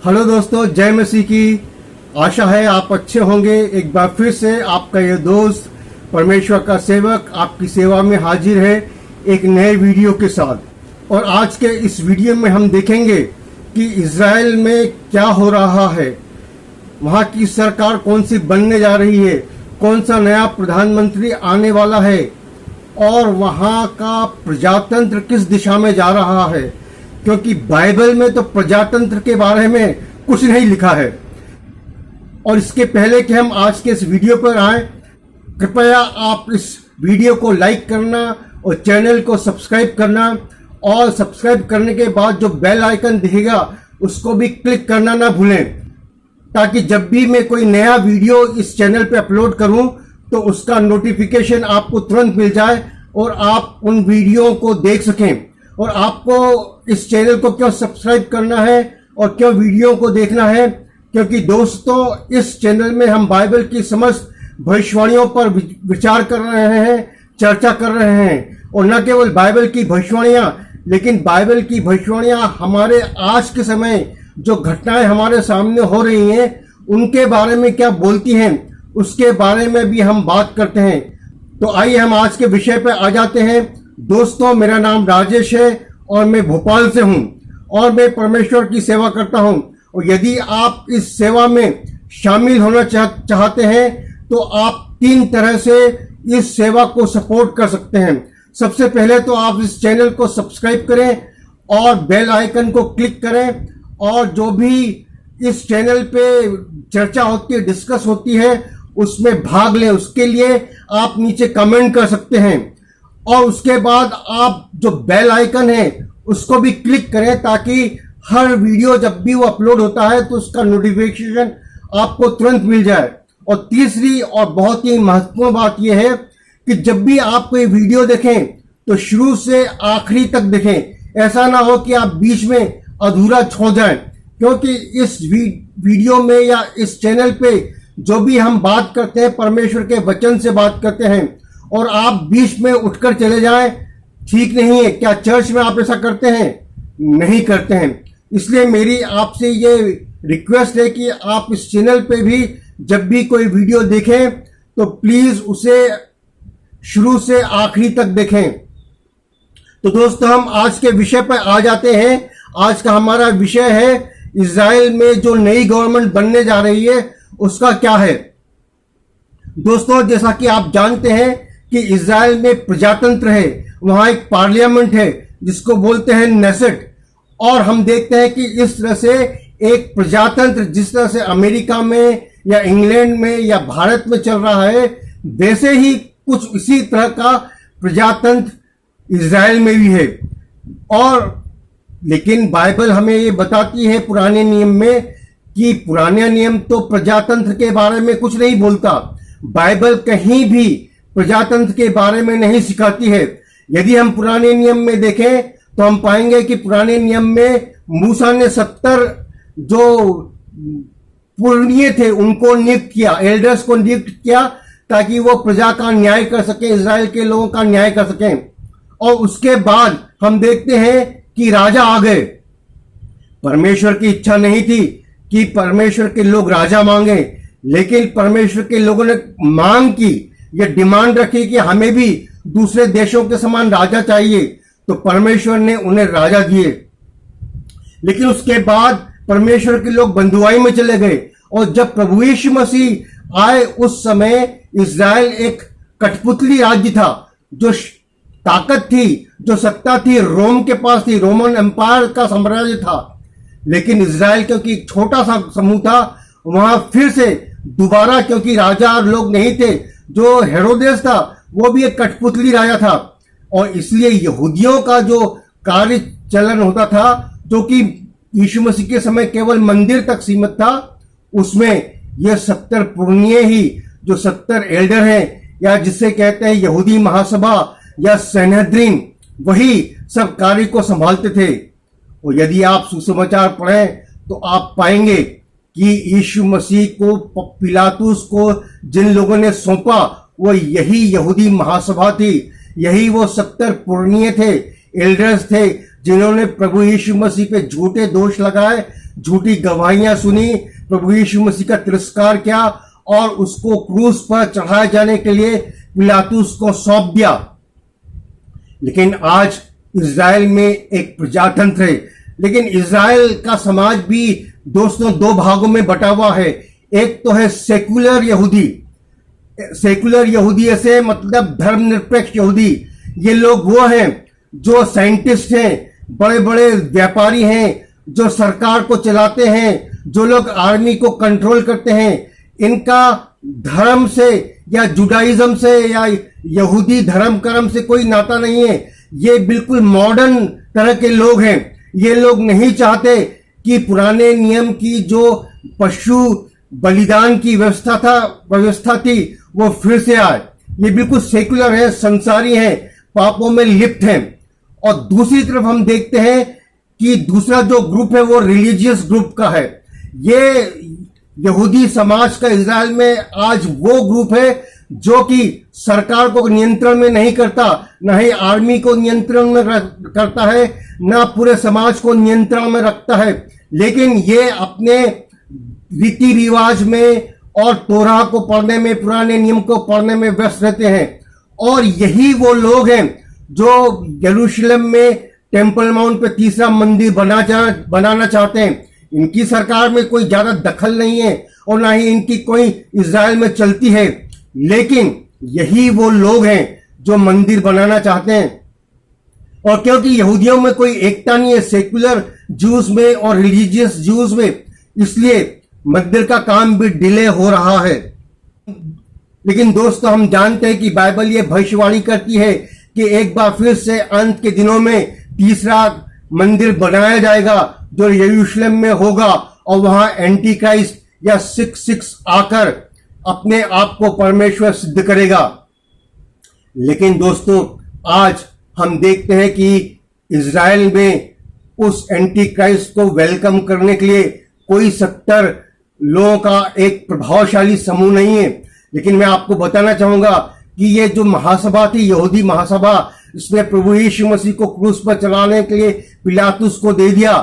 Hello दोस्तों, जय मसीह की। आशा है आप अच्छे होंगे। एक बार फिर से आपका ये दोस्त परमेश्वर का सेवक आपकी सेवा में हाजिर है एक नए वीडियो के साथ। और आज के इस वीडियो में हम देखेंगे कि इज़राइल में क्या हो रहा है, वहाँ की सरकार कौन सी बनने जा रही है, कौन सा नया प्रधानमंत्री आने वाला है और वहाँ का प्रजातंत्र किस दिशा में जा रहा है। क्योंकि बाइबल में तो प्रजातंत्र के बारे में कुछ नहीं लिखा है। और इसके पहले कि हम आज के इस वीडियो पर आए, कृपया आप इस वीडियो को लाइक करना और चैनल को सब्सक्राइब करना, और सब्सक्राइब करने के बाद जो बेल आइकन दिखेगा उसको भी क्लिक करना ना भूलें, ताकि जब भी मैं कोई नया वीडियो इस चैनल पे अपलोड करूं तो उसका नोटिफिकेशन आपको तुरंत मिल जाए और आप उन वीडियो को देख सकें। और आपको इस चैनल को क्यों सब्सक्राइब करना है और क्यों वीडियो को देखना है, क्योंकि दोस्तों इस चैनल में हम बाइबल की समस्त भविष्यवाणियों पर विचार कर रहे हैं, चर्चा कर रहे हैं। और न केवल बाइबल की भविष्यवाणियां, लेकिन बाइबल की भविष्यवाणियां हमारे आज के समय जो घटनाएं हमारे सामने हो रही हैं उनके बारे में क्या बोलती हैं, उसके बारे में भी हम बात करते हैं। तो आइए हम आज के विषय पर आ जाते हैं। दोस्तों, मेरा नाम राजेश है और मैं भोपाल से हूं और मैं परमेश्वर की सेवा करता हूं। और यदि आप इस सेवा में शामिल होना चाहते हैं तो आप 3 तरह से इस सेवा को सपोर्ट कर सकते हैं। सबसे पहले तो आप इस चैनल को सब्सक्राइब करें और बेल आइकन को क्लिक करें, और जो भी इस चैनल पे चर्चा होती है, डिस्कस होती है, उसमें भाग लें। उसके लिए आप नीचे कमेंट कर सकते हैं। और उसके बाद आप जो बेल आइकन है उसको भी क्लिक करें, ताकि हर वीडियो जब भी वो अपलोड होता है तो उसका नोटिफिकेशन आपको तुरंत मिल जाए। और तीसरी और बहुत ही महत्वपूर्ण बात यह है कि जब भी आप कोई वीडियो देखें तो शुरू से आखिरी तक देखें। ऐसा ना हो कि आप बीच में अधूरा छोड़ जाएं, क्योंकि इस वीडियो में या इस चैनल पे जो भी हम बात करते हैं परमेश्वर के वचन से बात करते हैं, और आप बीच में उठकर चले जाएं, ठीक नहीं है। क्या चर्च में आप ऐसा करते हैं? नहीं करते हैं। इसलिए मेरी आपसे ये रिक्वेस्ट है कि आप इस चैनल पे भी जब भी कोई वीडियो देखें तो प्लीज उसे शुरू से आखिरी तक देखें। तो दोस्तों, हम आज के विषय पर आ जाते हैं। आज का हमारा विषय है इज़राइल में जो नई गवर्नमेंट बनने जा रही है उसका क्या है। दोस्तों, जैसा कि आप जानते हैं कि इज़राइल में प्रजातंत्र है, वहां एक पार्लियामेंट है जिसको बोलते हैं नेसेट। और हम देखते हैं कि इस तरह से एक प्रजातंत्र जिस तरह से अमेरिका में या इंग्लैंड में या भारत में चल रहा है, वैसे ही कुछ इसी तरह का प्रजातंत्र इज़राइल में भी है। और लेकिन बाइबल हमें ये बताती है पुराने नियम में कि पुराने नियम तो प्रजातंत्र के बारे में कुछ नहीं बोलता। बाइबल कहीं भी प्रजातंत्र के बारे में नहीं सिखाती है। यदि हम पुराने नियम में देखें तो हम पाएंगे कि पुराने नियम में मूसा ने 70 जो पुरनिये थे उनको नियुक्त किया, एल्डर्स को नियुक्त किया, ताकि वो प्रजा का न्याय कर सकें, इज़राइल के लोगों का न्याय कर सकें। और उसके बाद हम देखते हैं कि राजा आ गए। परमेश्वर की इच्छा नहीं थी कि परमेश्वर के लोग राजा मांगे, लेकिन परमेश्वर के लोगों ने मांग की, यह डिमांड रखी कि हमें भी दूसरे देशों के समान राजा चाहिए। तो परमेश्वर ने उन्हें राजा दिए। लेकिन उसके बाद परमेश्वर के लोग बंधुआई में चले गए। और जब प्रभु यीशु मसीह आए उस समय इज़राइल एक कठपुतली राज्य था। जो ताकत थी, जो सत्ता थी, रोम के पास थी, रोमन एम्पायर का साम्राज्य था। लेकिन इज़राइल क्योंकि एक छोटा सा समूह था, वहां फिर से दोबारा, क्योंकि राजा लोग नहीं थे, जो हेरोदेस था वो भी एक कठपुतली राजा था। और इसलिए यहूदियों का जो कार्य चलन होता था, जो कि यीशु मसीह के समय केवल मंदिर तक सीमित था, उसमें यह 70 पुरनिये ही, जो 70 एल्डर हैं, या जिसे कहते हैं यहूदी महासभा या सनहद्रीन, वही सब कार्य को संभालते थे। और यदि आप सुसमाचार पढ़ें तो आप पाएंगे कि यीशु मसीह को पिलातुस को जिन लोगों ने सौंपा वो यही यहूदी महासभा थी, यही वो 70 पुरनिये थे, एल्डर्स थे, जिन्होंने प्रभु यीशु मसीह पे झूठे दोष लगाए, झूठी गवाहियां सुनी, प्रभु यीशु मसीह का तिरस्कार किया और उसको क्रूस पर चढ़ाए जाने के लिए पिलातुस को सौंप दिया। लेकिन आज इज़राइल में एक प्रजातंत्र है, लेकिन इज़राइल का समाज भी दोस्तों दो भागों में बटा हुआ है। एक तो है सेकुलर यहूदी। सेकुलर यहूदी ऐसे मतलब धर्मनिरपेक्ष यहूदी। ये लोग वो हैं जो साइंटिस्ट हैं, बड़े बड़े व्यापारी हैं, जो सरकार को चलाते हैं, जो लोग आर्मी को कंट्रोल करते हैं। इनका धर्म से या जुडाइज्म से या यहूदी धर्म कर्म से कोई नाता नहीं है। ये बिल्कुल मॉडर्न तरह के लोग हैं। ये लोग नहीं चाहते कि पुराने नियम की जो पशु बलिदान की व्यवस्था थी वो फिर से आए। ये बिल्कुल सेकुलर है, संसारी है, पापों में लिप्त हैं। और दूसरी तरफ हम देखते हैं कि दूसरा जो ग्रुप है वो रिलीजियस ग्रुप का है। ये यहूदी समाज का इज़राइल में आज वो ग्रुप है जो कि सरकार को नियंत्रण में नहीं करता, न ही आर्मी को नियंत्रण में करता है, न पूरे समाज को नियंत्रण में रखता है। लेकिन ये अपने रीति रिवाज में और तोरा को पढ़ने में, पुराने नियम को पढ़ने में व्यस्त रहते हैं। और यही वो लोग हैं जो यरूशलेम में टेम्पल माउंट पे तीसरा मंदिर बनाना चाहते हैं। इनकी सरकार में कोई ज्यादा दखल नहीं है और ना ही इनकी कोई इज़राइल में चलती है। लेकिन यही वो लोग हैं जो मंदिर बनाना चाहते हैं। और क्योंकि यहूदियों में कोई एकता नहीं है, सेकुलर जूस में और रिलीजियस जूस में, इसलिए मंदिर का काम भी डिले हो रहा है। लेकिन दोस्तों, हम जानते हैं कि बाइबल ये भविष्यवाणी करती है कि एक बार फिर से अंत के दिनों में तीसरा मंदिर बनाया जाएगा जो यरूशलेम में होगा और वहां एंटी क्राइस्ट या 666 आकर अपने आप को परमेश्वर सिद्ध करेगा। लेकिन दोस्तों, आज हम देखते हैं कि इज़राइल में उस एंटी क्राइस्ट को वेलकम करने के लिए कोई 70 लोगों का एक प्रभावशाली समूह नहीं है। लेकिन मैं आपको बताना चाहूंगा कि ये जो महासभा थी, यहूदी महासभा, इसने प्रभु यीशु मसीह को क्रूस पर चलाने के लिए पिलातुस को दे दिया।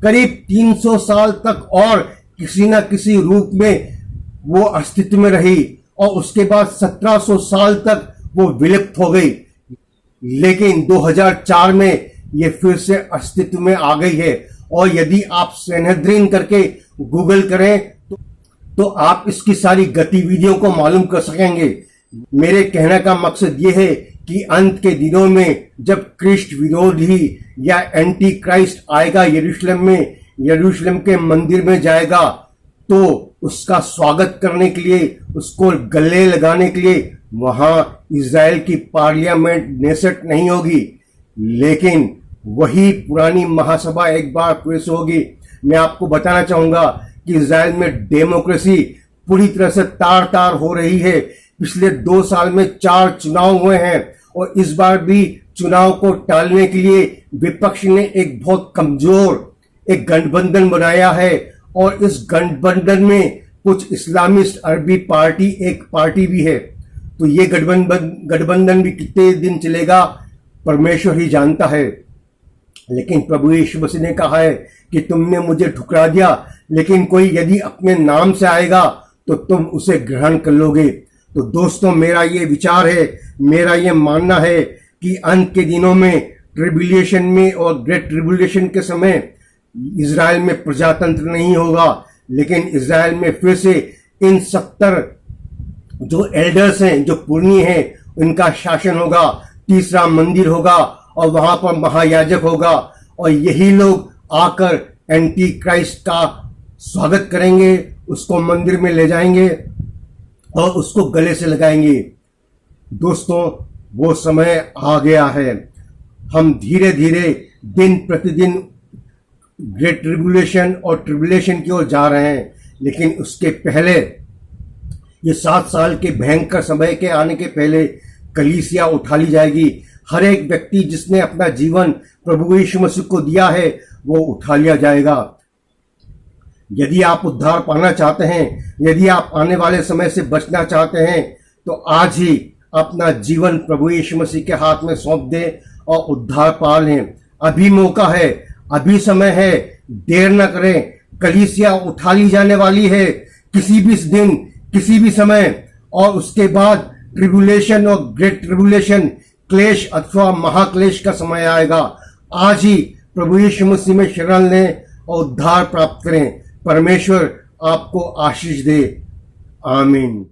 करीब 300 साल तक और किसी न किसी रूप में वो अस्तित्व में रही और उसके बाद 1700 साल तक वो विलुप्त हो गई। लेकिन 2004 में ये फिर से अस्तित्व में आ गई है। और यदि आप सनहेद्रिन करके गूगल करें तो आप इसकी सारी गतिविधियों को मालूम कर सकेंगे। मेरे कहने का मकसद ये है कि अंत के दिनों में जब क्रिस्ट विरोधी या एंटी क्राइस्ट आएगा यरूशलेम में, यरूशलेम के मंदिर में जाएगा, तो उसका स्वागत करने के लिए, उसको गले लगाने के लिए वहां इज़राइल की पार्लियामेंट नेसेट नहीं होगी, लेकिन वही पुरानी महासभा एक बार फिर से होगी। मैं आपको बताना चाहूंगा कि इज़राइल में डेमोक्रेसी पूरी तरह से तार तार हो रही है। पिछले 2 साल में 4 चुनाव हुए हैं और इस बार भी चुनाव को टालने के लिए विपक्ष ने एक बहुत कमजोर एक गठबंधन बनाया है। और इस गठबंधन में कुछ इस्लामिस्ट अरबी पार्टी एक पार्टी भी है। तो ये गठबंधन भी कितने दिन चलेगा परमेश्वर ही जानता है। लेकिन प्रभु यीशु मसीह ने कहा है कि तुमने मुझे ठुकरा दिया, लेकिन कोई यदि अपने नाम से आएगा तो तुम उसे ग्रहण कर लोगे। तो दोस्तों, मेरा ये विचार है, मेरा ये मानना है कि अंत के दिनों में ट्रिब्यूलेशन में और ग्रेट ट्रिब्यूलेशन के समय इज़राइल में प्रजातंत्र नहीं होगा, लेकिन इज़राइल में फिर से इन 70 जो एल्डर्स हैं, जो पुरनी हैं, उनका शासन होगा। तीसरा मंदिर होगा और वहां पर महायाजक होगा और यही लोग आकर एंटी क्राइस्ट का स्वागत करेंगे, उसको मंदिर में ले जाएंगे और उसको गले से लगाएंगे। दोस्तों, वो समय आ गया है। हम धीरे धीरे दिन प्रतिदिन ग्रेट ट्रिब्यूलेशन और ट्रिब्यूलेशन की ओर जा रहे हैं। लेकिन उसके पहले, ये 7 साल के भयंकर समय के आने के पहले कलीसिया उठा ली जाएगी। हर एक व्यक्ति जिसने अपना जीवन प्रभु यीशु मसीह को दिया है वो उठा लिया जाएगा। यदि आप उद्धार पाना चाहते हैं, यदि आप आने वाले समय से बचना चाहते हैं, तो आज ही अपना जीवन प्रभु यीशु मसीह के हाथ में सौंप दें और उद्धार पा लें। अभी मौका है, अभी समय है, देर न करें। कलीसिया उठा ली जाने वाली है किसी भी दिन, किसी भी समय, और उसके बाद ट्रिबुलेशन और ग्रेट ट्रिबुलेशन, क्लेश अथवा महाक्लेश का समय आएगा। आज ही प्रभु यीशु मसीह में शरण लें और उद्धार प्राप्त करें। परमेश्वर आपको आशीष दे। आमीन।